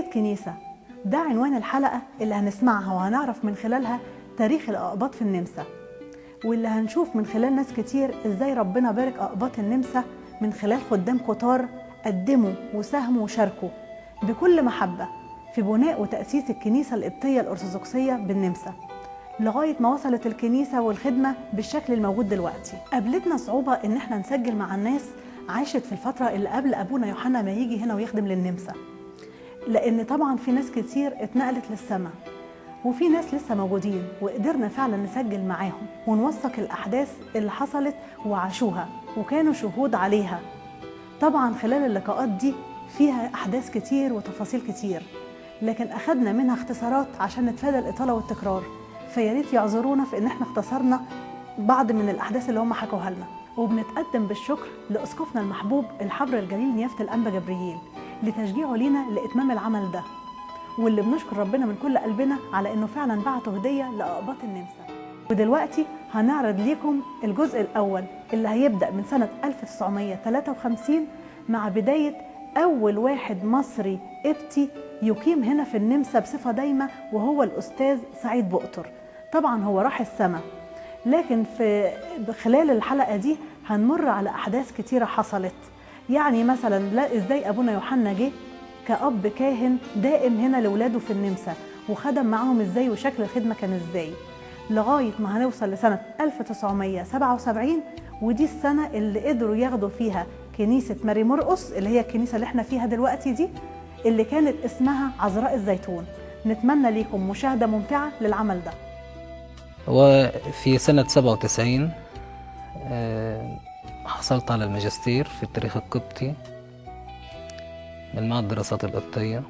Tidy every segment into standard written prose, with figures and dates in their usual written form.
بداية كنيسة، ده عنوان الحلقة اللي هنسمعها وهنعرف من خلالها تاريخ الأقباط في النمسا، واللي هنشوف من خلال ناس كتير إزاي ربنا بارك أقباط النمسا من خلال خدام كتار قدموا وساهموا وشاركوا بكل محبة في بناء وتأسيس الكنيسة القبطية الأرثوذكسية بالنمسا، لغاية ما وصلت الكنيسة والخدمة بالشكل الموجود دلوقتي. قابلتنا صعوبة إن احنا نسجل مع الناس عاشت في الفترة اللي قبل أبونا يوحنا ما يجي هنا ويخدم للنمسا، لأن طبعا في ناس كتير اتنقلت للسماء وفي ناس لسه موجودين، وقدرنا فعلا نسجل معاهم ونوثق الأحداث اللي حصلت وعاشوها وكانوا شهود عليها. طبعا خلال اللقاءات دي فيها أحداث كتير وتفاصيل كتير، لكن أخدنا منها اختصارات عشان نتفادى الإطالة والتكرار، فياريت يعذرونا في إن احنا اختصرنا بعض من الأحداث اللي هم حكوها لنا. وبنتقدم بالشكر لأسقفنا المحبوب الحبر الجليل نيافة الأنبا جبريل لتشجيعه لينا لإتمام العمل ده، واللي بنشكر ربنا من كل قلبنا على إنه فعلا بعته هدية لأقباط النمسا. ودلوقتي هنعرض ليكم الجزء الأول اللي هيبدأ من سنة 1953 مع بداية أول واحد مصري قبطي يقيم هنا في النمسا بصفة دايمة، وهو الأستاذ سعيد بؤطر. طبعا هو راح السماء، لكن في خلال الحلقة دي هنمر على أحداث كتيرة حصلت، يعني مثلا لا إزاي أبونا يوحنا جه كأب كاهن دائم هنا لولاده في النمسا وخدم معهم إزاي وشكل الخدمة كان إزاي، لغاية ما هنوصل لسنة 1977، ودي السنة اللي قدروا ياخدوا فيها كنيسة ماري مرقس اللي هي الكنيسة اللي احنا فيها دلوقتي دي، اللي كانت اسمها عذراء الزيتون. نتمنى ليكم مشاهدة ممتعة للعمل ده. وفي سنة 97 حصلت على الماجستير في التاريخ القبطي من معهد الدراسات القبطية،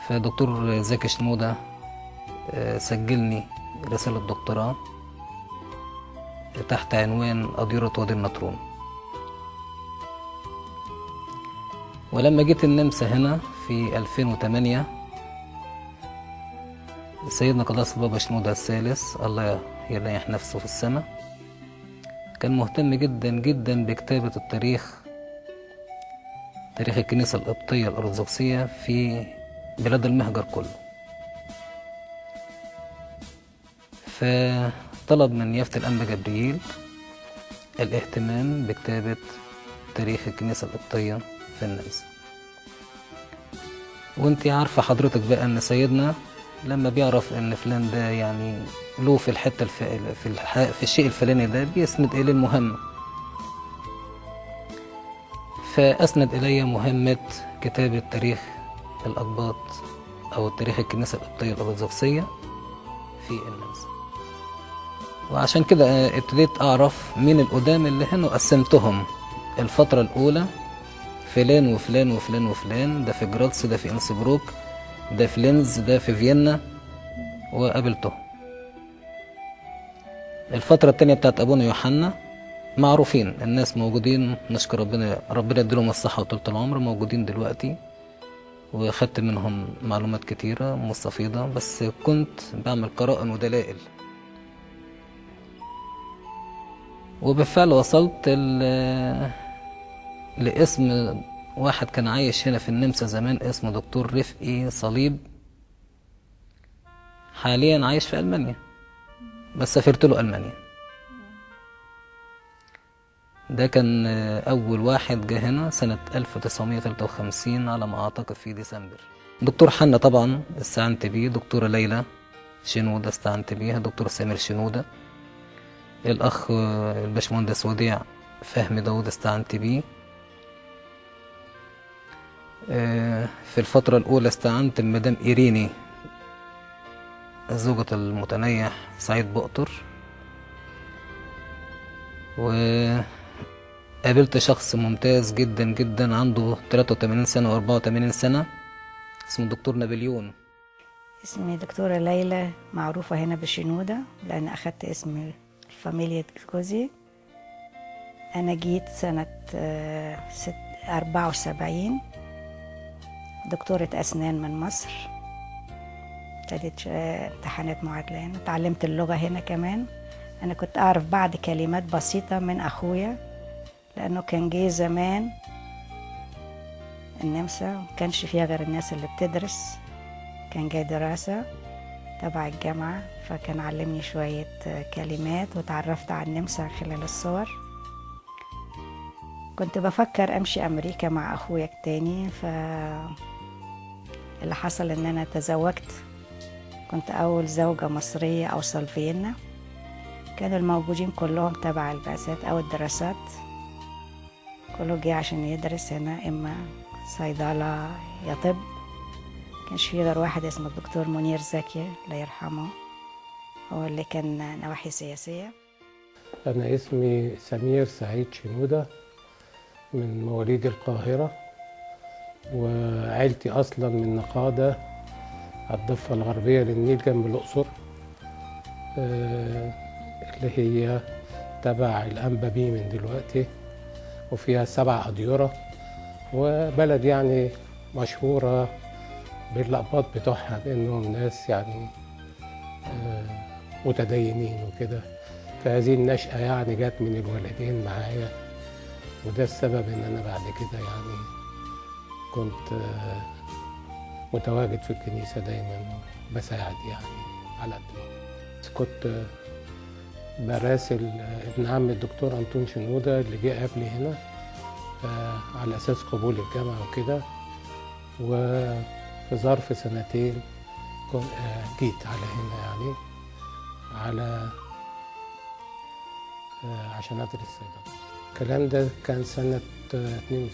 فدكتور زكي شنودة سجلني رسالة دكتوراه تحت عنوان أديرة وادي النطرون. ولما جيت النمسا هنا في 2008 سيدنا قداسة البابا شنودة الثالث الله يريح نفسه في السماء كان مهتم جدا جدا بكتابة تاريخ الكنيسة القبطية الأرثوذكسية في بلاد المهجر كله، فطلب من نيافة الأنبا جبريل الاهتمام بكتابة تاريخ الكنيسة القبطية في النمسا. وانتي عارفة حضرتك بقى ان سيدنا لما بيعرف ان فلان ده يعني له في الحتة في الشيء الفلاني ده بيسند إليه المهمة، فأسند إلي مهمة كتابة تاريخ الأقباط أو تاريخ الكنيسة القبطية الأرثوذكسية في النمسا. وعشان كده ابتديت أعرف مين القدام اللي هنا وقسمتهم الفترة الأولى فلان وفلان وفلان وفلان، ده في جراتس، ده في إنسبروك، ده في لينز، ده في فيينا، وقابلته. الفترة التانية بتاعت أبونا يوحنا معروفين، الناس موجودين نشكر ربنا يديلهم الصحة وطولة العمر، موجودين دلوقتي وخدت منهم معلومات كتيرة مستفيضة، بس كنت بعمل قرائن ودلائل. وبالفعل وصلت لاسم واحد كان عايش هنا في النمسا زمان اسمه دكتور رفقي صليب، حاليا عايش في ألمانيا بس سافرت له ألمانيا. ده كان أول واحد جه هنا سنة 1953 على ما أعتقد في ديسمبر. دكتور حنا طبعا استعنت بيه، دكتورة ليلى شنودة استعنت بيها، دكتور سامر شنودة، الأخ الباشمهندس وديع فهمي داود استعنت بيه. في الفترة الأولى استعنت بمدام إيريني زوجة المتنيح سعيد بؤطر. وقابلت شخص ممتاز جدا جدا عنده 83 سنة و84 سنة اسمه الدكتور نابليون. اسمي دكتورة ليلى، معروفة هنا بشنودة لأن أخدت اسم فاميليا جوزي. أنا جيت سنة 74 دكتورة أسنان من مصر، ابتديت امتحانات معادلة هنا، اتعلمت اللغة هنا كمان. أنا كنت أعرف بعض كلمات بسيطة من أخويا لأنه كان جه زمان النمسا، مكانش فيها غير الناس اللي بتدرس. كان جاي دراسة تبع الجامعة، فكان علمني شوية كلمات وتعرفت على النمسا خلال الصور. كنت بفكر أمشي أمريكا مع أخويا التاني، اللي حصل إن أنا تزوجت. كنت أول زوجة مصرية أوصل فيينا. كانوا الموجودين كلهم تبع البعثات أو الدراسات، كله جه عشان يدرس هنا، إما صيدلة يا طب. كانش في غير واحد اسمه الدكتور منير زكي الله يرحمه، هو اللي كان نواحي سياسية. أنا اسمي سمير سعيد شنودة، من مواليد القاهرة، وعيلتي أصلا من نقادة على الضفة الغربية للنيل جنب الأقصر، اللي هي تبع الأنبابي من دلوقتي، وفيها 7 أديرة، وبلد يعني مشهورة بالأقباط بتوعها بأنهم ناس يعني متدينين وكده. فهذه النشأة يعني جت من الوالدين معايا، وده السبب ان انا بعد كده يعني كنت متواجد في الكنيسة دايما، بساعد يعني على قد ما كنت براسل ابن عم الدكتور أنطون شنودة اللي جه قبلي هنا على أساس قبول الجامعة وكده. وفي ظرف 2 جيت على هنا يعني عشان أدرس صيدلة. الكلام ده كان سنة 62.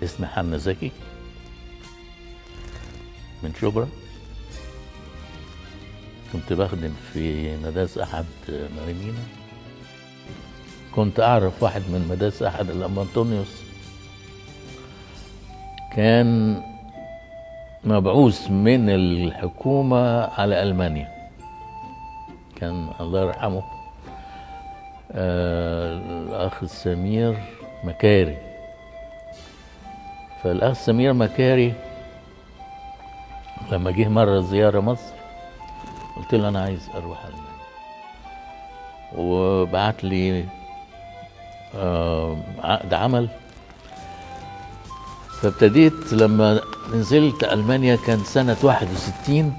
اسمي حنا زكي من شبرا. كنت بخدم في مدارس أحد مريمينا. كنت أعرف واحد من مدارس أحد الأنبا أنطونيوس، كان مبعوث من الحكومة على ألمانيا، كان الله يرحمه الأخ سمير مكاري. فالأخ سمير مكاري لما جه مرة زيارة مصر قلت له أنا عايز أروح ألمانيا، وبعت لي عقد عمل. فابتديت لما نزلت ألمانيا كان سنة 61،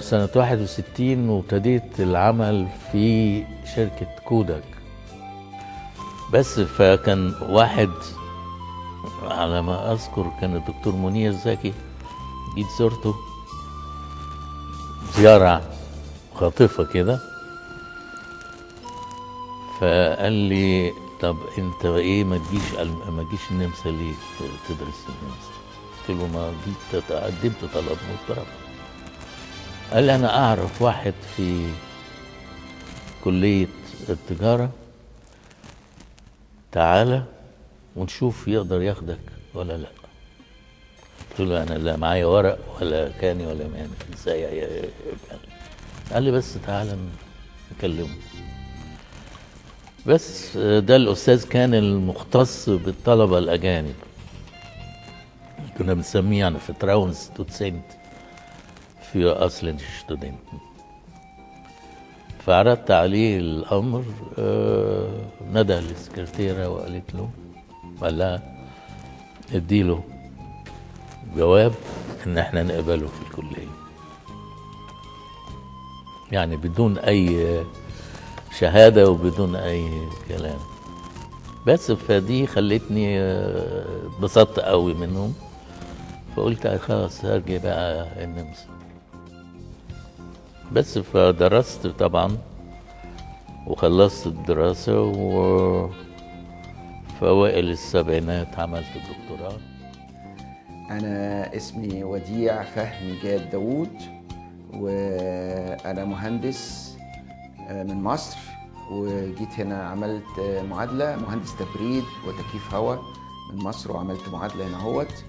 سنة 61، وابتديت العمل في شركة كوداك. بس فكان واحد على ما أذكر كان الدكتور منير زكي، جيت زرته زيارة خاطفة كده، فقال لي طب انت ايه ما تجيش النمسا ليه تدرس النمسا؟ قلت له ما جيت قدمت طلب مترف. قال لي انا اعرف واحد في كلية التجارة، تعالى ونشوف يقدر ياخدك ولا لا. قلت له انا لا معايا ورق ولا كاني ولا ماني، ازاي؟ قال لي بس تعالى نكلمه. بس ده الأستاذ كان المختص بالطلبة الأجانب، كنا بنسميه يعني في تراونز دوتسنت في أصل ستودنت. فعرضت عليه الأمر، ندى السكرتيرة وقالت له، قال لها اديله جواب إن احنا نقبله في الكلية، يعني بدون أي شهادة وبدون أي كلام. بس فدي خلتني اتبسطت قوي منهم، فقلت خلاص هرجع بقى النمسا. بس فدرست طبعا وخلصت الدراسة، في أوائل السبعينات عملت الدكتوراه. أنا اسمي وديع فهمي جاد داوود، وأنا مهندس من مصر، وجيت هنا عملت معادلة مهندس تبريد وتكييف هواء من مصر، وعملت معادلة هنا هوت،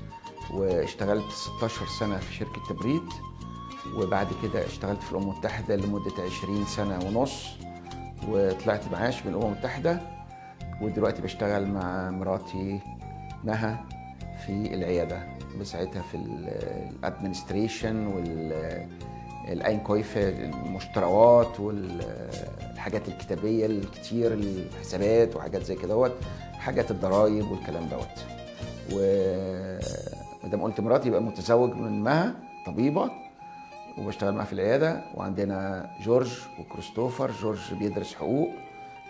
واشتغلت 16 سنة في شركة تبريد، وبعد كده اشتغلت في الأمم المتحدة لمدة 20 سنة ونص، وطلعت معاش من الأمم المتحدة، ودلوقتي بشتغل مع مراتي نهى في العيادة، بساعتها في الادمنستريشن الأينكويف، المشتريات والحاجات الكتابية الكتير، الحسابات وحاجات زي كده، حاجات الضرايب والكلام دوت. ومادام قلت مراتي يبقى متزوج من مها طبيبة وبشتغل معاها في العيادة. وعندنا جورج وكريستوفر. جورج بيدرس حقوق،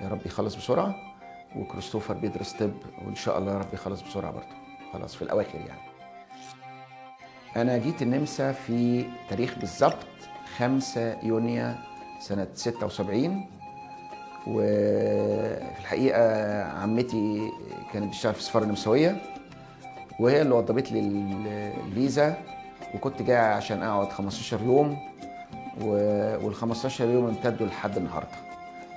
يا رب يخلص بسرعة، وكريستوفر بيدرس طب، وإن شاء الله يا رب يخلص بسرعة برضه، خلاص في الأواخر يعني. أنا جيت النمسا في تاريخ بالظبط 5 يونيو سنة 76. وفي الحقيقة عمتي كانت بتشتغل في السفارة النمساوية، وهي اللي وضبت لي الفيزا، وكنت جاي عشان أقعد 15 يوم، وال 15 يوم امتدوا لحد النهارده.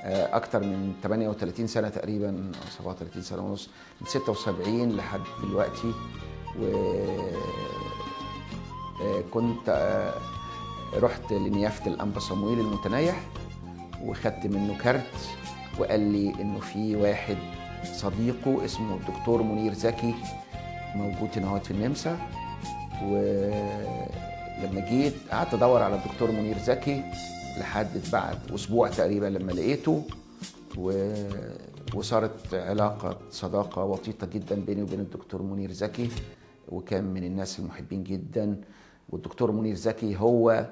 أكتر من 38 سنة تقريبا أو 37 سنة ونص، من 76 لحد دلوقتي. وكنت رحت لنيافة الأنبا صموئيل المتنيح، وخدت منه كارت، وقال لي إنه في واحد صديقه اسمه الدكتور منير زكي موجود هنا في النمسا. ولما جيت قعدت أدور على الدكتور منير زكي لحد بعد أسبوع تقريبا لما لقيته، وصارت علاقة صداقة وطيدة جدا بيني وبين الدكتور منير زكي، وكان من الناس المحبين جدا. والدكتور منير زكي هو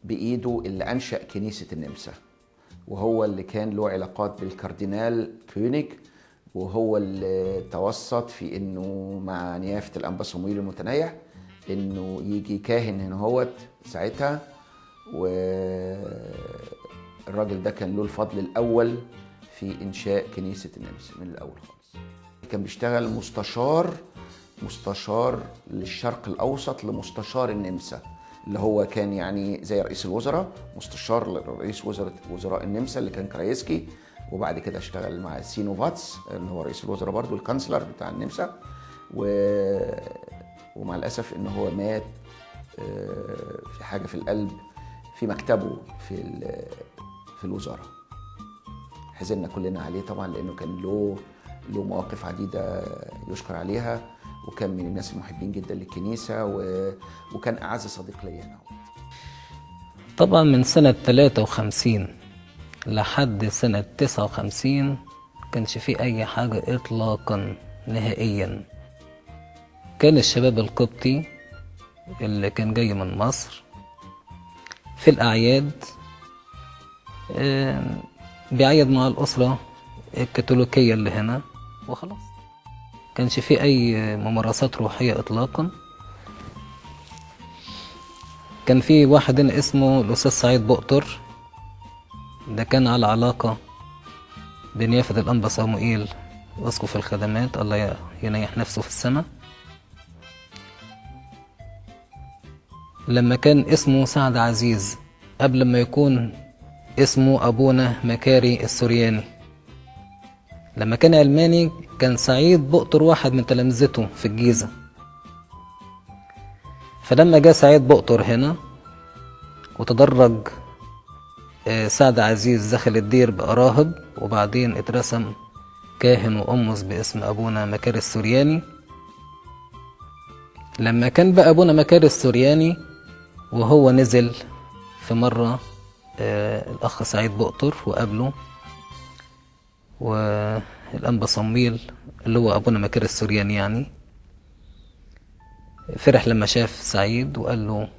بإيده اللي أنشأ كنيسة النمسا، وهو اللي كان له علاقات بالكاردينال كونيغ، وهو اللي توسط في إنه مع نيافة الأنبا صموئيل المتنيح إنه يجي كاهن هنا ساعتها. والراجل ده كان له الفضل الأول في إنشاء كنيسة النمسا من الأول خالص. كان بيشتغل مستشار للشرق الأوسط لمستشار النمسا، اللي هو كان يعني زي رئيس الوزراء، مستشار لرئيس وزراء النمسا اللي كان كرايسكي. وبعد كده اشتغل مع سينوفاتس اللي هو رئيس الوزراء برضو، الكانسلر بتاع النمسا. ومع الأسف إنه هو مات في حاجة في القلب في مكتبه في الوزارة. حزننا كلنا عليه طبعا، لأنه كان له مواقف عديدة يشكر عليها، وكان من الناس المحبين جدا للكنيسة، وكان أعز صديق لي. طبعا من سنة 53 لحد سنة 59 كانش فيه أي حاجة إطلاقا نهائيا. كان الشباب القبطي اللي كان جاي من مصر في الأعياد بيعيد مع الأسرة الكاثوليكية اللي هنا وخلاص، كانش فيه أي ممارسات روحية إطلاقا. كان في واحد اسمه الأستاذ سعيد بؤطر، ده كان على علاقة بنيافة الأنبا صموئيل واسقف الخدمات، الله ينيح نفسه في السماء. لما كان اسمه سعد عزيز قبل ما يكون اسمه أبونا مكاري السورياني، لما كان علماني كان سعيد بؤطر واحد من تلامذته في الجيزة. فلما جاء سعيد بؤطر هنا وتدرج سعد عزيز دخل الدير بأراهب، وبعدين اترسم كاهن وأمس باسم أبونا مكاري السورياني. لما كان بقى أبونا مكاري السورياني وهو نزل في مرة الأخ سعيد بؤطر وقابله، والأنبا صموئيل اللي هو أبونا مكاري السورياني يعني فرح لما شاف سعيد وقال له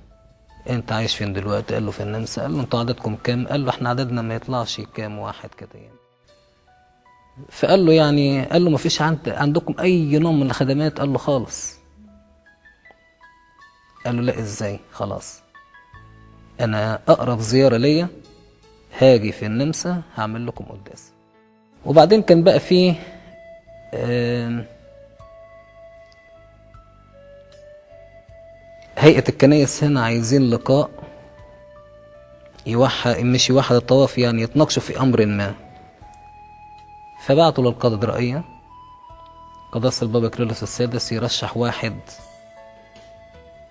انت عايش فين دلوقتي؟ قال له في النمسا. قال له انتوا عددكم كام؟ قال له احنا عددنا ما يطلعش كام واحد كده يعني. فقال له يعني، قال له ما فيش عندكم اي نوع من الخدمات؟ قال له خالص. قال له لا ازاي؟ خلاص انا اقرب زيارة ليا هاجي في النمسا هعمل لكم قداس. وبعدين كان بقى فيه هيئة الكنائس هنا عايزين لقاء مش يوحد الطواف، يعني يتناقشوا في أمر ما. فبعتوا للكاتدرائية قداسة البابا كيرلس السادس يرشح واحد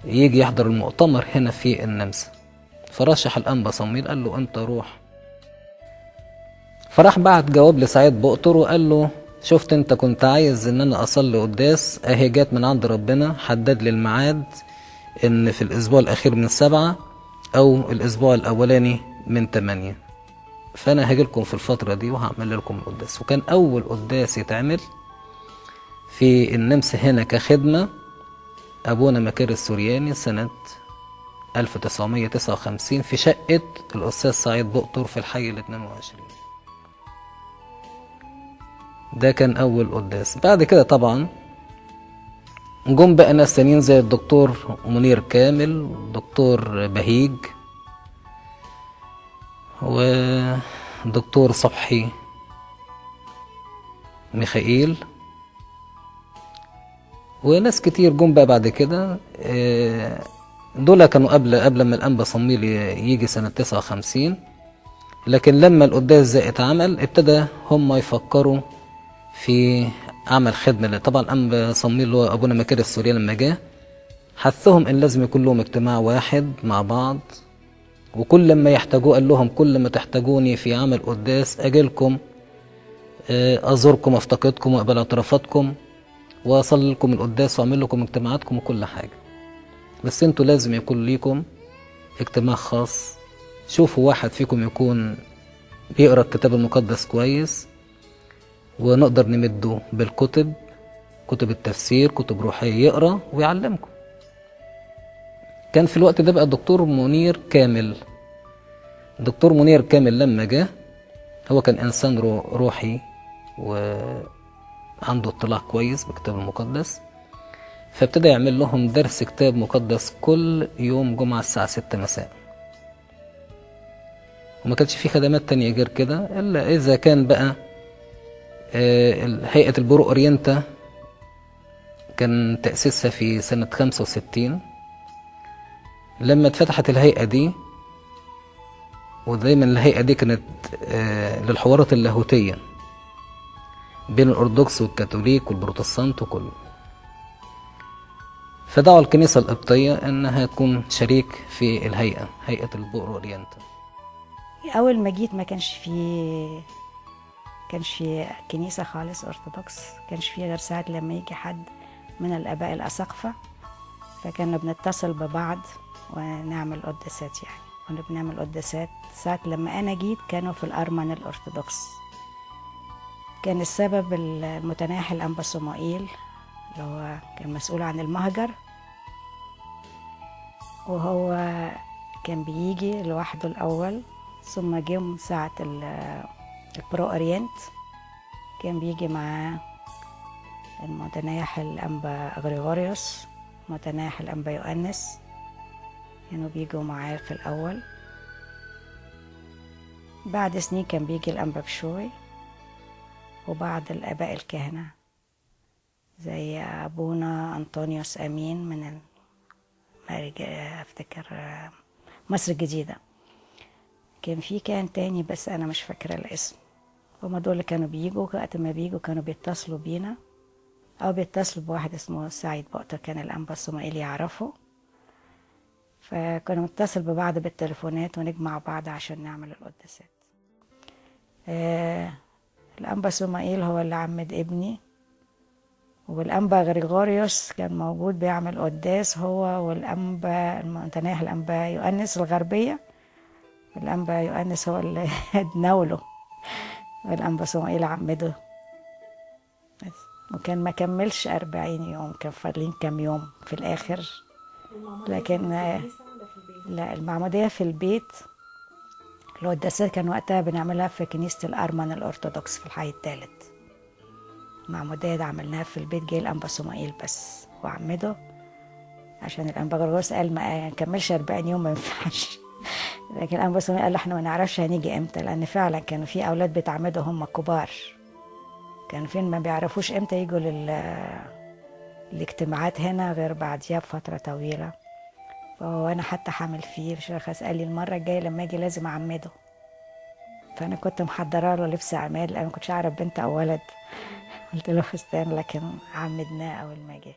يجي يحضر المؤتمر هنا في النمسا. فرشح الأنبا صموئيل، قال له أنت روح. فراح بعت جواب لسعيد بؤطر وقال له شفت أنت كنت عايز إن أنا أصلي قداس، أهي جات من عند ربنا، حدد لي الميعاد إن في الأسبوع الأخير من 7 أو الأسبوع الأولاني من 8. فأنا هاجيلكم في الفترة دي وهعمل لكم القداس. وكان أول قداس يتعمل في النمسا هنا كخدمة أبونا مكار السورياني سنة 1959 في شقة الأستاذ سعيد بقطر في الحي ال 22. ده كان أول قداس. بعد كده طبعا جم بقى ناس تانيين زي الدكتور منير كامل والدكتور بهيج ودكتور صبحي ميخائيل وناس كتير جم بقى بعد كده. دول كانوا قبل ما الأنبا صموئيل يجي سنة 59. لكن لما القداس ده اتعمل ابتدى هم يفكروا في عمل خدمة. طبعا الأنبا صموئيل اللي هو أبونا مكار السورياني لما جه حثهم إن لازم يكون لهم اجتماع واحد مع بعض، وكل ما يحتاجوه قال لهم كل ما تحتاجوني في عمل قداس أجيلكم أزوركم أفتقدكم وأقبل اعترافاتكم وأصلي لكم القداس وأعمل لكم اجتماعاتكم وكل حاجة، بس انتوا لازم يكون ليكم اجتماع خاص. شوفوا واحد فيكم يكون بيقرأ الكتاب المقدس كويس ونقدر نمده بالكتب، كتب التفسير، كتب روحية، يقرأ ويعلمكم. كان في الوقت ده بقى الدكتور منير كامل. الدكتور منير كامل لما جه هو كان إنسان روحي وعنده اطلاع كويس بالكتاب المقدس، فابتدى يعمل لهم درس كتاب مقدس كل يوم جمعة الساعة 6 مساء. وما كانش في خدمات تانية غير كده إلا إذا كان بقى هيئة البرو أورينتا كان تأسيسها في سنة 65. لما اتفتحت الهيئة دي، ودايما الهيئة دي كانت للحوارات اللاهوتية بين الأرثوذكس والكاثوليك والبروتستانت وكله، فدعوا الكنيسة القبطية انها تكون شريك في الهيئة، هيئة البؤر اورينتا. اول ما جيت ما كانش في كنيسة خالص ارثوذكس، كانش في غير ساعة لما يجي حد من الاباء الاساقفة فكنا بنتصل ببعض ونعمل قداسات. يعني كنا بنعمل قداسات. ساعة لما انا جيت كانوا في الارمن الارثوذكس. كان السبب المتناحي الانبا صموئيل اللي هو كان مسؤول عن المهجر، وهو كان بيجي لوحده الأول، ثم جم ساعة البرو أورينت كان بيجي معاه المتناحي الأنبا غريغوريوس، متناحي الأنبا يؤنس، كانوا بيجوا معاه في الأول. بعد سنين كان بيجي الأنبا بشوي وبعض الآباء الكهنة زي أبونا أنطونيوس أمين من أفتكر مصر الجديدة. كان في كان تاني بس أنا مش فاكرة الاسم. هما دول اللي كانوا بيجوا. وقت ما بيجوا كانوا بيتصلوا بينا أو بيتصلوا بواحد اسمه سعيد بقطر، كان الأنبا صموئيل يعرفه، فكنا نتصل ببعض بالتليفونات ونجمع بعض عشان نعمل القداسات. الأنبا صموئيل هو اللي عمد ابني، والأنبا غريغوريوس كان موجود بيعمل قداس هو والأنبا المتناحي الأنبا يؤنس الغربية. الأنبا يؤنس هو اللي اتناوله والأنبا صموئيل عمده. وكان ما كملش 40 يوم، كان فاضلين كام يوم في الآخر. لكن لا، المعمودية في البيت. القداسات كان وقتها بنعملها في كنيسة الأرمن الأرثوذكس في الحي الثالث. المعمودية ده عملناها في البيت، جاي الأنبا صموئيل بس وعمده، عشان الأنبا غرغوريوس قال ما نكملش 40 يوم ما ينفعش. لكن الأنبا صموئيل قال احنا ما نعرفش هنيجي امتى، لأن فعلا كانوا في أولاد بيتعمدوا هم كبار، كانوا فين ما بيعرفوش امتى يجوا الاجتماعات هنا غير بعديها بفترة طويلة. فأنا حتى حامل فيه شخص قال لي المرة الجاية لما أجي لازم أعمده. فأنا كنت محضرة له لبس عماد لأن ما كنتش أعرف بنت أو ولد. قلت له فستان، لكن عمدناه أول ما جه.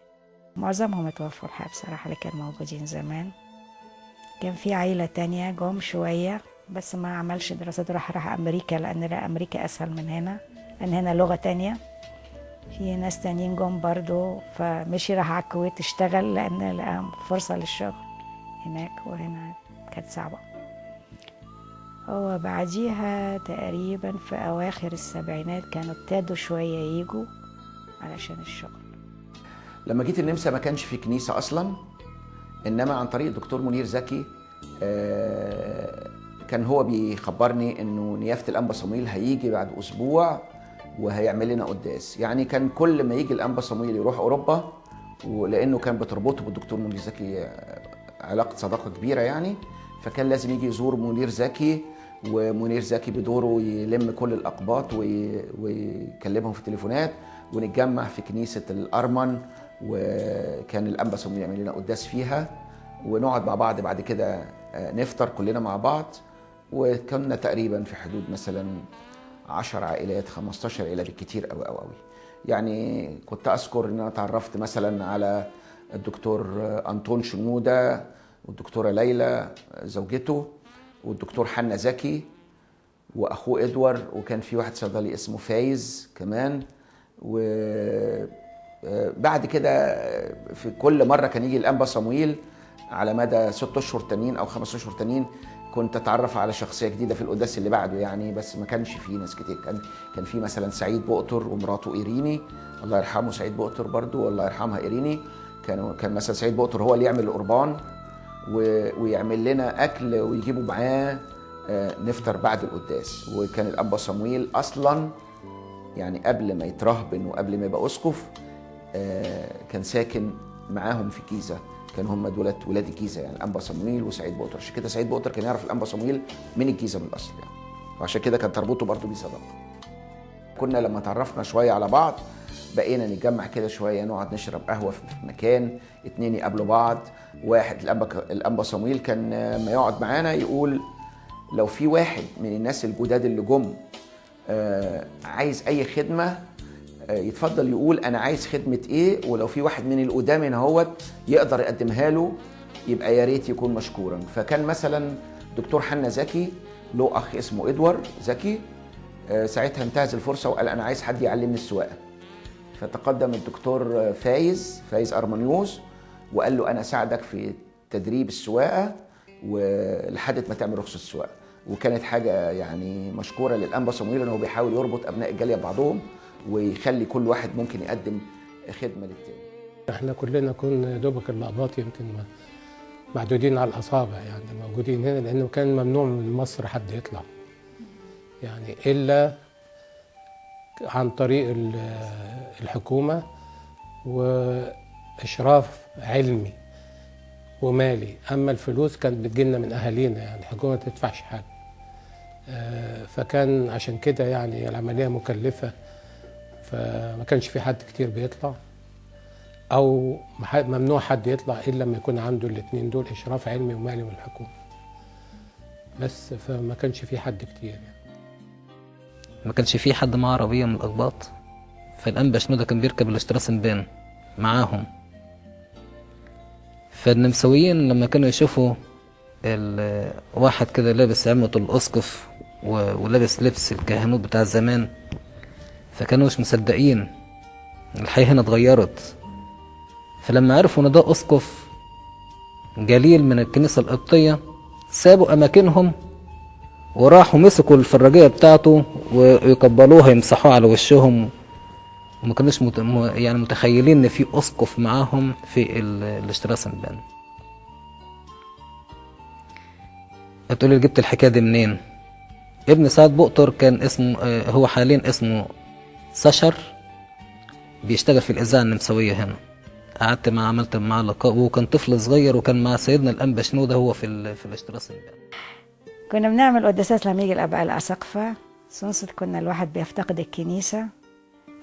معظمهم اتوفوا الحقيقة بصراحة اللي كانوا موجودين زمان. كان في عيلة تانية جم شوية بس ما عملش دراسات، راح أمريكا، لأن أمريكا أسهل من هنا، لأن هنا لغة تانية. في ناس تانيين جم برضو، فمشي راح على الكويت اشتغل لأن لقى فرصة للشغل هناك، وهنا كانت صعبة. هو بعديها تقريبا في أواخر السبعينات كانوا ابتدوا شوية يجوا علشان الشغل. لما جيت النمسا ما كانش في كنيسة أصلا، إنما عن طريق الدكتور منير زكي كان هو بيخبرني إنه نيافة الأنبا صمويل هيجي بعد أسبوع وهيعمل لنا قداس. يعني كان كل ما يجي الأنبا صمويل يروح أوروبا، ولأنه كان بتربطه بالدكتور منير زكي علاقة صداقة كبيرة يعني، فكان لازم يجي يزور منير زكي، ومنير زكي بدوره يلم كل الأقباط ويكلمهم في التليفونات، ونتجمع في كنيسة الأرمن، وكان الأنبا صمويل يعمل لنا قداس فيها، ونقعد مع بعض بعد كده نفطر كلنا مع بعض. وكنا تقريبا في حدود مثلا 10 عائلات 15 عائلة بالكتير قوي قوي قوي. يعني كنت أذكر إن أنا تعرفت مثلا على الدكتور أنطون شنودة والدكتورة ليلى زوجته والدكتور حنا زكي وأخوه إدوار، وكان في واحد صيدلي اسمه فايز كمان. وبعد كده في كل مرة كان يجي الأنبا صمويل على مدى 6 أشهر تانيين أو 5 أشهر تانيين كنت أتعرف على شخصية جديدة في القداس اللي بعده يعني، بس ما كانش فيه ناس كتير. كان في مثلا سعيد بؤتر ومراته إيريني، الله يرحمه سعيد بؤتر برضو والله يرحمها إيريني. كان مثلا سعيد بؤتر هو اللي يعمل القربان ويعمل لنا أكل ويجيبوا معاه نفطر بعد القداس. وكان الأنبا صمويل أصلا يعني قبل ما يترهبن وقبل ما يبقى أسقف كان ساكن معاهم في الجيزة، كانوا هم دولت ولاد الجيزة يعني الأنبا صمويل وسعيد بؤتر. عشان كده سعيد بؤتر كان يعرف الأنبا صمويل من الجيزة من الأصل يعني، وعشان كده كان تربطه برضه بيه صداقة. كنا لما تعرفنا شوية على بعض بقينا نتجمع كده شوية، نقعد نشرب قهوة في مكان، 2 يقابلوا بعض. واحد الأنبا صمويل كان ما يقعد معانا يقول لو في واحد من الناس الجداد اللي جم عايز أي خدمة يتفضل يقول أنا عايز خدمة إيه، ولو في واحد من القدام هنا هوت يقدر يقدمها له يبقى يا ريت يكون مشكورا. فكان مثلا دكتور حنا زكي له أخ اسمه إدوار زكي، ساعتها انتهز الفرصة وقال أنا عايز حد يعلمني السواقة. فتقدم الدكتور فايز أرمانيوس وقال له أنا أساعدك في تدريب السواقة ولحد ما تعمل رخصة السواقة. وكانت حاجة يعني مشكورة للأنبا صمويل أنه بيحاول يربط أبناء الجالية ببعضهم ويخلي كل واحد ممكن يقدم خدمة للتاني. احنا كلنا كنا دوبك الأقباط يمكن معدودين على الأصابع يعني موجودين هنا، لأنه كان ممنوع من مصر حد يطلع يعني إلا عن طريق الحكومة وإشراف علمي ومالي. أما الفلوس كانت بتجيلنا من أهالينا يعني الحكومة ما تدفعش حاجة. فكان عشان كده يعني العملية مكلفة، فما كانش في حد كتير بيطلع أو ممنوع حد يطلع إلا لما يكون عنده الاتنين دول، إشراف علمي ومالي من الحكومة بس. فما كانش في حد كتير يعني. ما كانش في حد معاه عربية من الأقباط، فالأنبا شنودة كان بيركب الاشتراسنبان معاهم. فالنمساويين لما كانوا يشوفوا واحد كده لابس عمة الأسقف ولابس لبس الكهنوت بتاع زمان، فكانوا مش مصدقين الحياة هنا اتغيرت. فلما عرفوا ان ده أسقف جليل من الكنيسة القبطية سابوا أماكنهم وراحوا مسكوا الفراجية بتاعته ويقبلوها يمسحوها على وشهم، وما كانوش يعني متخيلين ان في أسقف معاهم في الاشتراسنبان. هتقولي لي جبت الحكاية دي منين؟ ابن سعد بؤتر كان اسمه هو حاليا اسمه سشر، بيشتغل في الإذاعة النمساوية هنا. قعدت معاه عملت معاه لقاء وكان طفل صغير، وكان مع سيدنا الأنبا شنودة هو في الاشتراسنبان. كنا بنعمل قداسات لما يجي الآباء الأساقفة. سنصت كنا الواحد بيفتقد الكنيسة.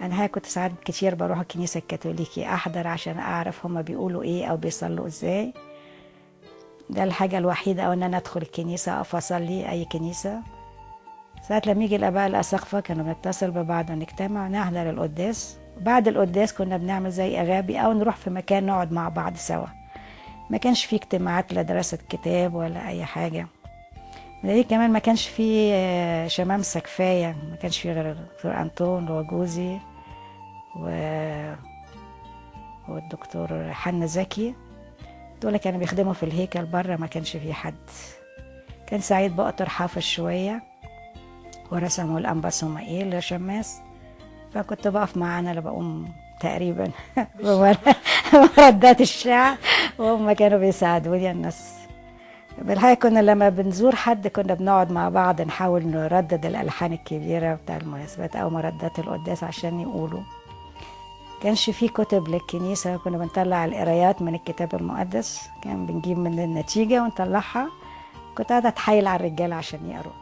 أنا كنت ساعات كتير بروح الكنيسة الكاثوليكي أحضر عشان أعرف هما بيقولوا إيه أو بيصلوا إزاي. ده الحاجة الوحيدة، أو إن أنا أدخل الكنيسة أو أصلي أي كنيسة. ساعات لما يجي الآباء الأساقفة كانوا بنتصل ببعض ونجتمع نحضر القداس. بعد القداس كنا بنعمل زي أغابي أو نروح في مكان نقعد مع بعض سوا. ما كانش في اجتماعات لا دراسة كتاب ولا أي حاجة. بدليل كمان ما كانش في شمامسة كفاية، ما كانش في غير الدكتور أنطون وجوزي والدكتور حنا زكي. دول كانوا بيخدموا في الهيكل بره، ما كانش في حد كان سعيد بقطر حافظ شوية ورسموا الأنبا صمائيل لشماس، فكنت بقف معاه أنا اللي بقوم تقريبا بمردات الشعر، وهم كانوا بيساعدوني الناس. بالحقيقة كنا لما بنزور حد كنا بنقعد مع بعض نحاول نردد الألحان الكبيرة بتاع المناسبات أو مردات القداس عشان يقولوا. كانش في كتب للكنيسة، كنا بنطلع القرايات من الكتاب المقدس، كان بنجيب من النتيجة ونطلعها. كنت قاعدة أتحايل على الرجالة عشان يقروا.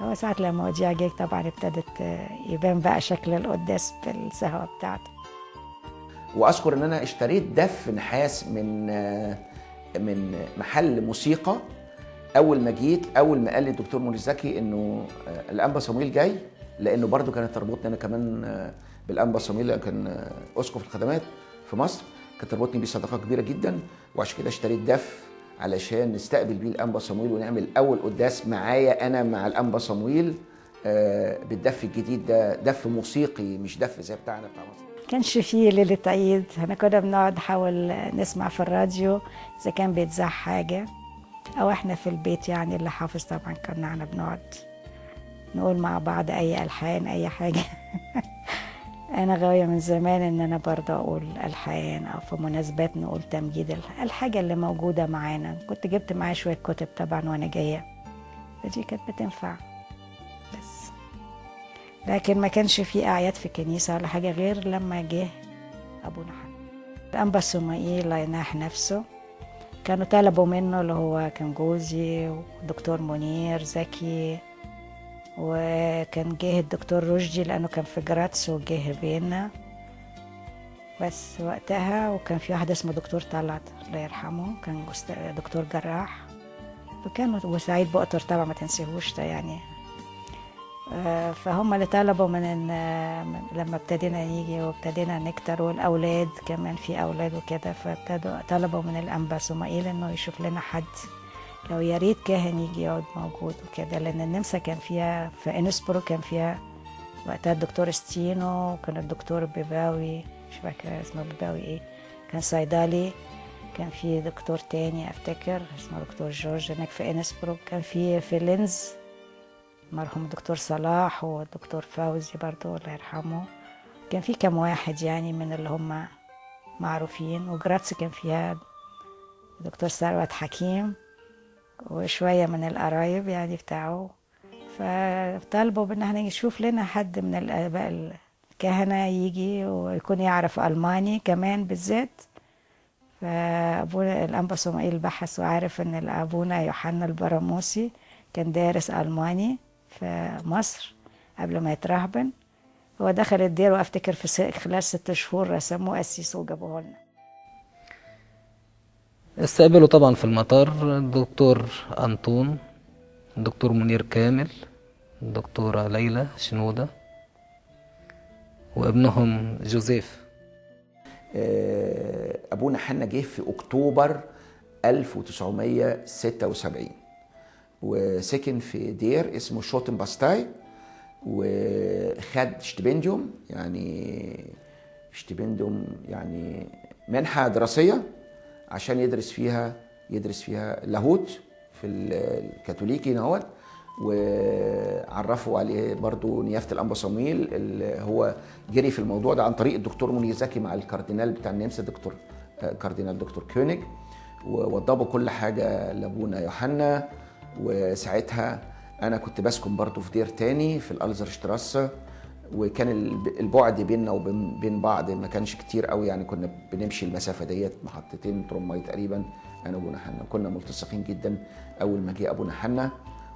هو ساعة لما وديع جه طبعا ابتدت يبان بقى شكل القداس بالسهوة بتاعته. واذكر ان انا اشتريت دف نحاس من محل موسيقى. اول ما جيت، اول ما قال لي الدكتور منير زكي انه الانبا صمويل جاي، لانه برضو كانت تربطني انا كمان بالانبا صمويل، كان اسقف الخدمات في مصر، كانت تربطني بيه صداقه كبيره جدا، وعشان كده اشتريت دف علشان نستقبل بيه الانبا صمويل ونعمل اول قداس معايا انا مع الانبا صمويل بالدف الجديد ده، دف موسيقي مش دف زي بتاعنا بتاع مصر. كانش فيه ليلة عيد، احنا كنا بنقعد نحاول نسمع في الراديو إذا كان بيتذاع حاجة، أو احنا في البيت يعني اللي حافظ طبعا كنا بنقعد نقول مع بعض أي ألحان أي حاجة. أنا غاوية من زمان إن أنا برضه أقول ألحان، أو في مناسبات نقول تمجيد الحاجة اللي موجودة معانا. كنت جبت معايا شوية كتب طبعا وأنا جاية، فدي كانت بتنفع. بس لكن ما كانش في أعياد في الكنيسة ولا حاجة غير لما جه أبونا حنا. الأنبا صمائيل الله يناح نفسه كانوا طلبوا منه، اللي هو كان جوزي ودكتور منير زكي، وكان جه الدكتور رشدي لأنه كان في جراتس وجه فيينا بس وقتها، وكان في واحد اسمه دكتور طلعت الله يرحمه كان دكتور جراح، فكانوا وسعيد بقطر طبعا ما تنسيهوش ده يعني. فهم اللي طلبوا لما ابتدينا نيجي وابتدينا نكتر، والأولاد كمان في أولاد وكده، فابتدوا طلبوا من الأنبا صمائيل إنه يشوف لنا حد لو يا ريت كاهن يجي يقعد موجود وكده، لأن النمسا كان فيها في إنسبرو كان فيها وقتها الدكتور ستينو، وكان الدكتور بيباوي مش فاكرة اسمه بيباوي إيه، كان صيدلي، كان في دكتور تاني أفتكر اسمه دكتور جورج هناك في إنسبرو، كان في لينز مرحوم الدكتور صلاح والدكتور فوزي برضو الله يرحمه، كان في كم واحد يعني من اللي هم معروفين، وجراتس كان فيها دكتور ثروت حكيم وشوية من القرايب يعني بتاعه. فطالبوا بان احنا نشوف لنا حد من الآباء الكهنة يجي ويكون يعرف ألماني كمان بالذات. فأبونا الأنبا صمائيل بحث وعارف ان أبونا يوحنا البراموسي كان دارس ألماني في مصر قبل ما يترهبن، هو دخل الدير وافتكر في خلال 6 شهور رسموه قسيس وجابوه لنا. استقبلوا طبعا في المطار الدكتور أنطون، الدكتور منير كامل، الدكتورة ليلى شنودة، وابنهم جوزيف. أبونا حنا جه في أكتوبر 1976 وسكن في دير اسمه شوتن باستاي، وخد شتبنديوم يعني منحة دراسية عشان يدرس فيها لاهوت في الكاثوليكي نهوت، وعرفوا عليه برضو نيافة الأنبا صمويل اللي هو جري في الموضوع ده عن طريق الدكتور منير زكي مع الكاردينال بتاع النمسا دكتور كونيج، ووضبوا كل حاجة لأبونا يوحنا. وساعتها أنا كنت بسكن برضو في دير تاني في الألزر شتراسة، وكان البعد بيننا وبين بعض ما كانش كتير قوي، يعني كنا بنمشي المسافة ديت محطتين ترماي تقريبا أنا وأبونا حنا، كنا ملتصقين جدا. أول ما جه أبونا حنا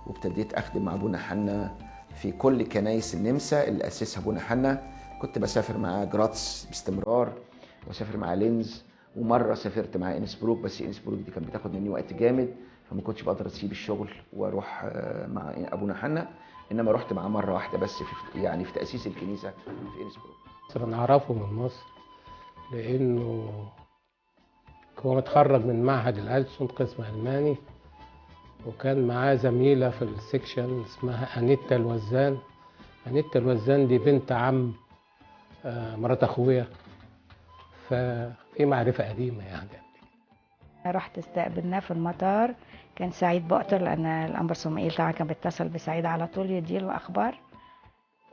وابتديت أخدم مع أبونا حنا في كل كنايس النمسا اللي أسسها أبونا حنا، كنت بسافر مع جراتس باستمرار وسافر مع لينز، ومرة سافرت مع إنسبروك، بس إنسبروك دي كانت بتاخد مني وقت جامد فما كنتش بقدر أسيب الشغل وأروح مع أبونا حنا، إنما رحت معاه مرة واحدة بس في تأسيس الكنيسة في إنسبروك. أنا أعرفه من مصر لأنه هو متخرج من معهد الألسن قسم ألماني، وكان معاه زميلة في السكشن اسمها أنيتا الوزان. أنيتا الوزان دي بنت عم مرات أخويا، ففي معرفة قديمة يعني. رحت استقبلناه في المطار، كان سعيد بقطر، لأن الأنبا صموئيل طبعا كان بيتصل بسعيد على طول يديله أخبار،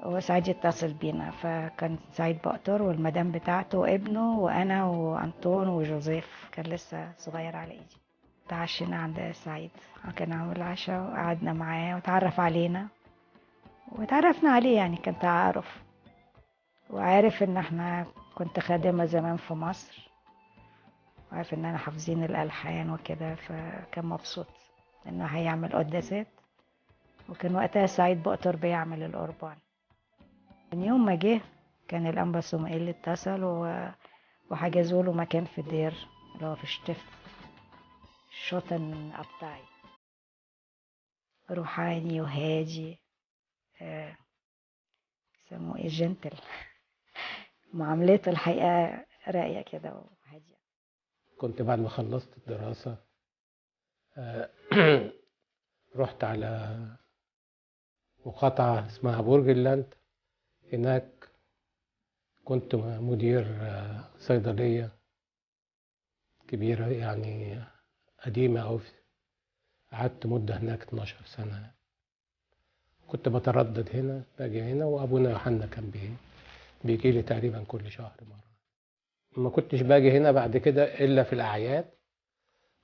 وسعيد يتصل بينا. فكان سعيد بقطر والمدام بتاعته وابنه وأنا وأنطون وجوزيف، كان لسه صغير على إيدي. تعشينا عند سعيد، كان عامل عشاء وقعدنا معاه وتعرف علينا وتعرفنا عليه، يعني كان تعارف. وعارف ان احنا كنت خادمة زمان في مصر، وعارف ان انا حافظين الالحان وكده، فكان مبسوط انه هيعمل قداسات. وكان وقتها سعيد بقطر بيعمل القربان. من يوم ما جه كان الانبا صموئيل اتصل وحجزوا له مكان في الدير اللي هو في شتفت شوطن أبطاي. روحاني وهادي، يسموه ايه، جنتل. معاملته الحقيقة راقية كده وهادية. كنت بعد ما خلصت الدراسة رحت على مقاطعة اسمها برج اللاند. هناك كنت مدير صيدلية كبيرة يعني قديمة أوي. قعدت مدة هناك 12 سنة. كنت بتردد هنا باجي هنا، وأبونا يوحنا كان بيجي لي تقريبا كل شهر مرة. ما كنتش باجي هنا بعد كده إلا في الأعياد،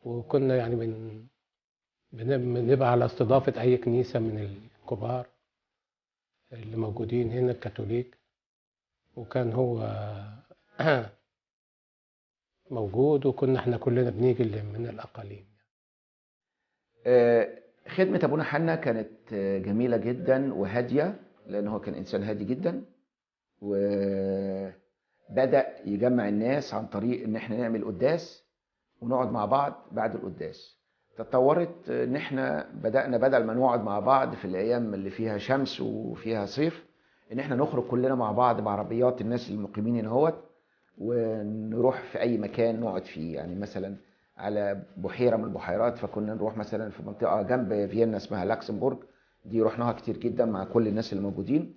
وكنا يعني بنبقى على استضافة أي كنيسة من الكبار اللي موجودين هنا الكاثوليك، وكان هو موجود، وكنا احنا كلنا بنيجي من الأقاليم. خدمة أبونا حنا كانت جميلة جدا وهادية، لأن هو كان إنسان هادي جدا، وبدأ يجمع الناس عن طريق إن احنا نعمل قداس ونقعد مع بعض بعد القداس. تطورت إن احنا بدأنا بدل ما نقعد مع بعض في الأيام اللي فيها شمس وفيها صيف، إن احنا نخرج كلنا مع بعض بعربيات الناس المقيمين هنا هوت، ونروح في أي مكان نقعد فيه. يعني مثلا على بحيرة من البحيرات، فكنا نروح مثلا في منطقة جنب فيينا اسمها لاكسمبورغ، دي رحناها كتير جدا مع كل الناس اللي موجودين،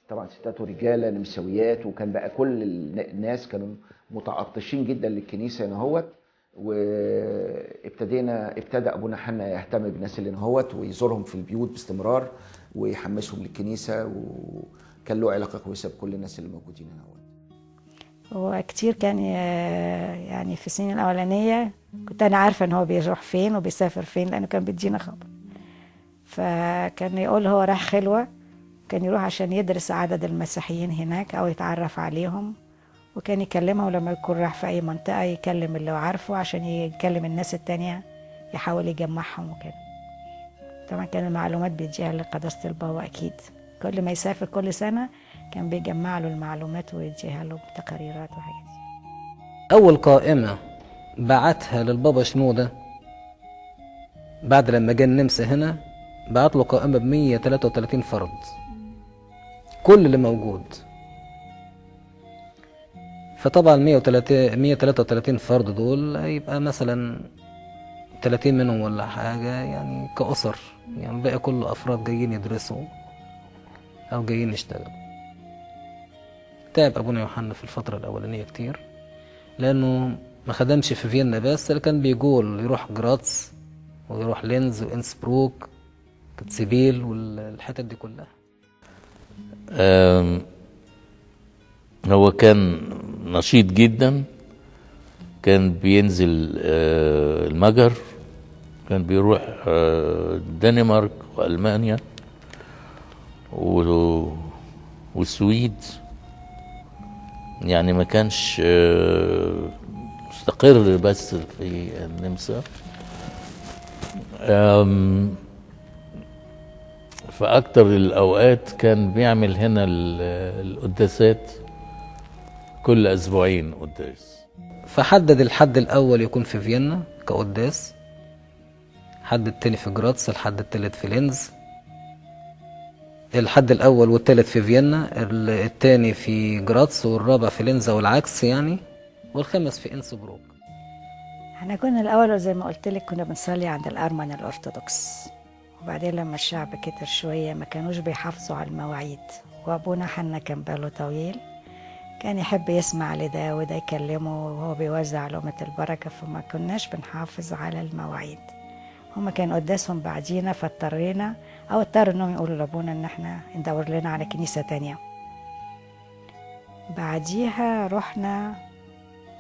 طبعا ستات ورجالة نمساويات، وكان بقى كل الناس كانوا متعطشين جدا للكنيسة هنا هوت. ابتدى أبونا حنا يهتم بالناس اللي هنا هوت ويزورهم في البيوت باستمرار ويحمسهم للكنيسة، وكان له علاقة كويسة بكل الناس اللي موجودين هنا هوت. هو كتير كان يعني في السنين الأولانية كنت أنا عارفة إن هو بيروح فين وبيسافر فين، لأنه كان بيدينا خبر. فكان يقول هو راح خلوة، كان يروح عشان يدرس عدد المسيحيين هناك أو يتعرف عليهم، وكان يكلمهم لما يكون راح في أي منطقة يكلم اللي عارفه عشان يكلم الناس التانية، يحاول يجمعهم وكده. طبعا كان المعلومات بيديها لقداسة البابا أكيد، كل ما يسافر كل سنة كان بيجمع له المعلومات ويديها له بتقاريرات وحاجات. أول قائمة بعتها للبابا شنودة بعد لما جه النمسا هنا، بعت له قائمة ب133 فرد، كل اللي موجود. فطبعا 133 فرد دول يبقى مثلا 30 منهم ولا حاجة يعني كأسر، يعني باقي كله أفراد جايين يدرسوا أو جايين يشتغلوا. تعب أبونا يوحنا في الفترة الأولانية كتير، لأنه ما خدمش في فيينا بس، اللي كان بيقول يروح جراتس ويروح لينز وإنسبروك كتسبيل والحتت دي كلها. هو كان نشيط جدا، كان بينزل المجر، كان بيروح الدنمارك وألمانيا والسويد، يعني ما كانش مستقر بس في النمسا. فأكتر الأوقات كان بيعمل هنا القداسات كل أسبوعين قداس. فحدد الحد الأول يكون في فيينا كقداس، الحد التاني في جراتس، الحد التالت في لينز. الحد الأول والتالت في فيينا، التاني في جراتس والرابع في لينز والعكس يعني، والخامس في إنسبروك. احنا كنا الأول زي ما قلت لك كنا بنصلي عند الأرمن الأرثوذكس، وبعدين لما الشعب كتر شوية ما كانوش بيحافظوا على المواعيد، وأبونا حنا كان باله طويل كان يحب يسمع لده وده يكلمه وهو بيوزع لقمة البركة، فما كناش بنحافظ على المواعيد. هما كان قداسهم بعدينا، فاضطرينا أو اضطروا إنهم يقولوا لأبونا إن احنا ندور لنا على كنيسة تانية. بعديها رحنا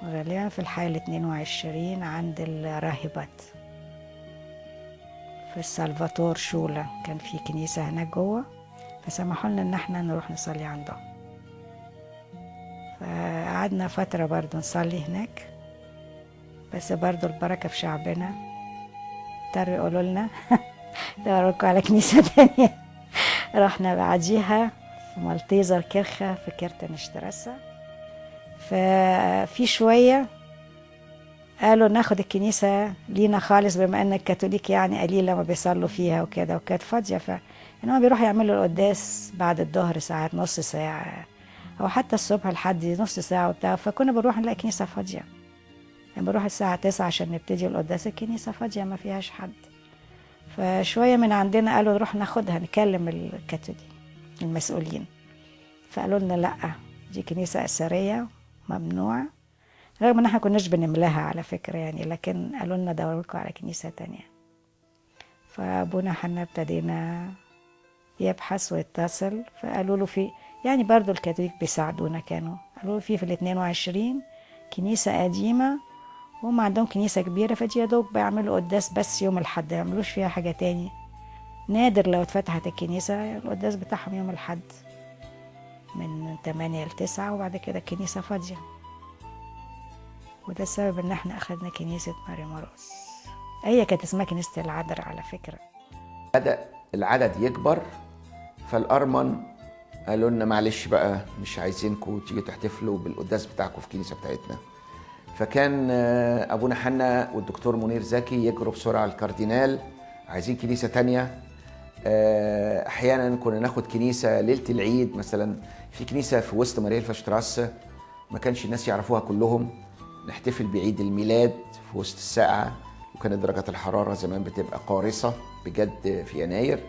غالبا في الحي 22 عند الراهبات في السلفاتور شولا، كان في كنيسة هناك جوه، فسمحوا لنا إن احنا نروح نصلي عندهم. فقعدنا فترة برضو نصلي هناك، بس برضو البركة في شعبنا اضطروا يقولوا لنا دوروا لكم على كنيسة تانية. رحنا بعديها في مالتيزر كيرخة في كيرتنشتراسة. ففي شوية قالوا ناخد الكنيسة لينا خالص، بما ان الكاثوليك يعني قليلة ما بيصلوا فيها وكده، وكانت فاضية، فإنهم بيروحوا يعملوا القداس بعد الظهر ساعات، نص ساعة أو حتى الصبح لحد نص ساعة وبتاع. فكنا بنروح نلاقي كنيسة فاضية، يعني بنروح الساعة 9 عشان نبتدي القداس، الكنيسة فاضية ما فيهاش حد. فشوية من عندنا قالوا نروح ناخدها نكلم الكاثوليك المسؤولين، فقالوا لنا لأ، دي كنيسة أثرية ممنوع، رغم ان احنا كناش بنملاها على فكرة يعني، لكن قالوا لنا دوروا لكم على كنيسة تانية. فابونا حنا ابتدينا يبحث ويتصل، فقالوا له في يعني برضو الكاثوليك بيساعدونا، كانوا قالوا له في 22 كنيسة قديمة وهم عندهم كنيسة كبيرة، فدي يا دوب بيعملوا قداس بس يوم الحد، ما يعملوش فيها حاجة تاني. نادر لو اتفتحت الكنيسة القداس بتاعهم يوم الحد من 8 ل 9، وبعد كده الكنيسة فاضية. وده السبب ان احنا اخدنا كنيسة ماري مرقس. هي كانت اسمها كنيسة العذراء على فكرة. بدأ العدد يكبر، فالأرمن قالوا لنا معلش بقى مش عايزينكم تيجوا تحتفلوا بالقداس بتاعكم في الكنيسة بتاعتنا. فكان أبونا حنا والدكتور منير زكي يجروا بسرعة الكاردينال عايزين كنيسة تانية. أحيانا كنا ناخد كنيسة ليلة العيد، مثلا في كنيسة في وسط ماريا الفاشتراسة ما كانش الناس يعرفوها كلهم، نحتفل بعيد الميلاد في وسط الساعة، وكانت درجات الحرارة زمان بتبقى قارصة بجد في يناير.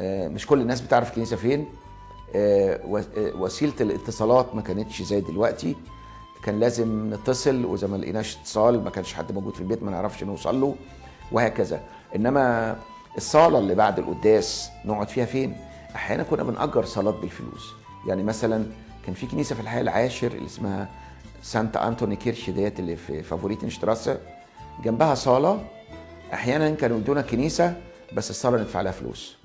مش كل الناس بتعرف الكنيسة فين. وسيلة الاتصالات ما كانتش زي دلوقتي، كان لازم نتصل، وإذا ما لقيناش اتصال ما كانش حد موجود في البيت ما نعرفش نوصل له وهكذا. إنما الصالة اللي بعد القداس نقعد فيها فين؟ أحيانا كنا بنأجر صالات بالفلوس. يعني مثلا كان في كنيسة في الحي العاشر اللي اسمها سانت أنتوني كيرش ديت اللي في فافوريتنشتراسة، جنبها صالة. أحيانا كانوا يدونا كنيسة بس الصالة ندفع لها فلوس.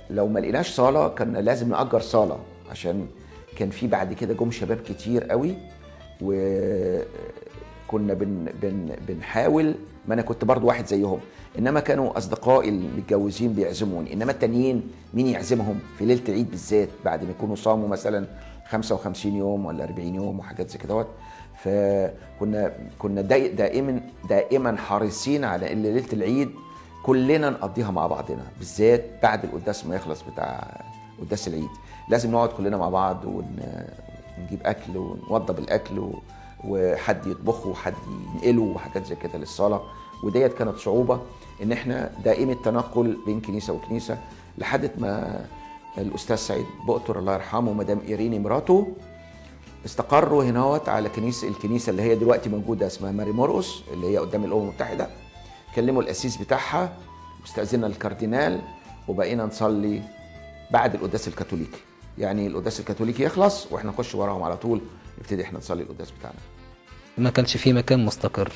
لو ما لقيناش صالة كان لازم نأجر صالة، عشان كان في بعد كده جم شباب كتير قوي، وكنا بنحاول، ما أنا كنت برضو واحد زيهم، إنما كانوا أصدقائي المتجوزين بيعزموني، إنما التانيين مين يعزمهم في ليلة العيد بالذات بعد ما يكونوا صاموا مثلا 55 يوم ولا 40 يوم وحاجات زي كده. فكنا دائما حريصين على ان ليله العيد كلنا نقضيها مع بعضنا، بالذات بعد القداس ما يخلص بتاع قداس العيد لازم نقعد كلنا مع بعض ونجيب اكل ونوضب الاكل وحد يطبخه وحد ينقله وحاجات زي كده للصلاه. وديت كانت صعوبه ان احنا دائما التنقل بين كنيسه وكنيسه، لحد ما الاستاذ سعيد بؤتر الله يرحمه ومدام ايريني مراته استقروا هناوت على الكنيسه اللي هي دلوقتي موجوده اسمها ماري مرقس اللي هي قدام الامم المتحده. كلموا القسيس بتاعها واستاذنا الكاردينال، وبقينا نصلي بعد القداس الكاثوليكي، يعني القداس الكاثوليكي يخلص واحنا نخش وراهم على طول نبتدي احنا نصلي القداس بتاعنا. ما كانش فيه مكان مستقر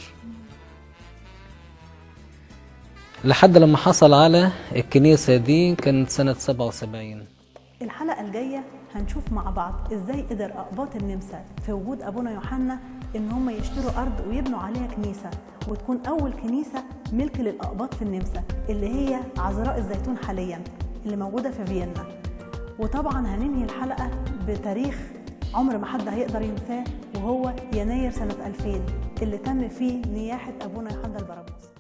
لحد لما حصل على الكنيسة دي، كانت سنة 77. الحلقة الجاية هنشوف مع بعض ازاي قدر أقباط النمسا في وجود أبونا يوحنا ان هم يشتروا أرض ويبنوا عليها كنيسة، وتكون أول كنيسة ملك للأقباط في النمسا اللي هي عذراء الزيتون حاليا اللي موجودة في فيينا. وطبعا هننهي الحلقة بتاريخ عمر ما حد هيقدر ينساه، وهو يناير سنة 2000 اللي تم فيه نياحة أبونا يوحنا البربري.